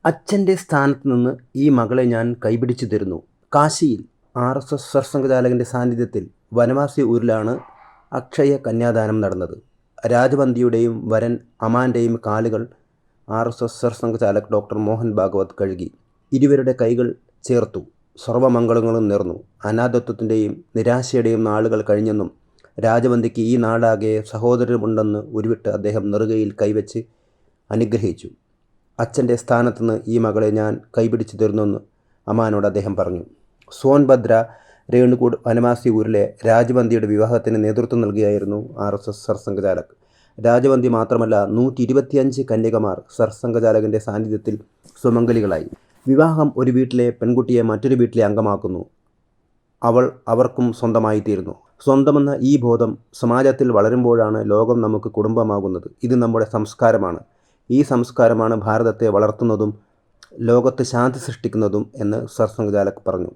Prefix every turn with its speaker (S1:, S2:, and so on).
S1: അച്ഛൻ്റെ സ്ഥാനത്ത് നിന്ന് ഈ മകളെ ഞാൻ കൈപിടിച്ചു തരുന്നു. കാശിയിൽ RSS സർസംഘചാലകൻ്റെ സാന്നിധ്യത്തിൽ വനവാസി ഊരിലാണ് അക്ഷയ കന്യാദാനം നടന്നത്. രാജവന്തിയുടെയും വരൻ അമാൻ്റെയും കാലുകൾ RSS സർസംഘചാലക് ഡോക്ടർ മോഹൻ ഭാഗവത് കഴുകി. ഇരുവരുടെ കൈകൾ ചേർത്തു. സർവമംഗളങ്ങളും നേർന്നു. അനാഥത്വത്തിൻ്റെയും നിരാശയുടെയും നാളുകൾ കഴിഞ്ഞെന്നും രാജവന്തിക്ക് ഈ നാടാകെ സഹോദരമുണ്ടെന്ന് ഉരുവിട്ട് അദ്ദേഹം നെറുകയിൽ കൈവച്ച് അനുഗ്രഹിച്ചു. അച്ഛൻ്റെ സ്ഥാനത്തുനിന്ന് ഈ മകളെ ഞാൻ കൈപിടിച്ചു തരുന്നെന്ന് അമാനോട് അദ്ദേഹം പറഞ്ഞു. സോൻഭദ്ര രേണുകൂട് വനവാസി ഊരിലെ രാജവന്തിയുടെ വിവാഹത്തിന് നേതൃത്വം നൽകിയായിരുന്നു RSS സർസംഘചാലക്. രാജവന്തി മാത്രമല്ല 125 കന്യകമാർ സർസംഘചാലകൻ്റെ സാന്നിധ്യത്തിൽ സുമംഗലികളായി. വിവാഹം ഒരു വീട്ടിലെ പെൺകുട്ടിയെ മറ്റൊരു വീട്ടിലെ അംഗമാക്കുന്നു. അവൾ അവർക്കും സ്വന്തമായിത്തീരുന്നു. സ്വന്തമെന്ന ഈ ബോധം സമാജത്തിൽ വളരുമ്പോഴാണ് ലോകം നമുക്ക് കുടുംബമാകുന്നത്. ഇത് നമ്മുടെ സംസ്കാരമാണ്. ഈ സംസ്കാരമാണ് ഭാരതത്തെ വളർത്തുന്നതും ലോകത്ത് ശാന്തി സൃഷ്ടിക്കുന്നതും എന്ന് സർസംഘചാലക് പറഞ്ഞു.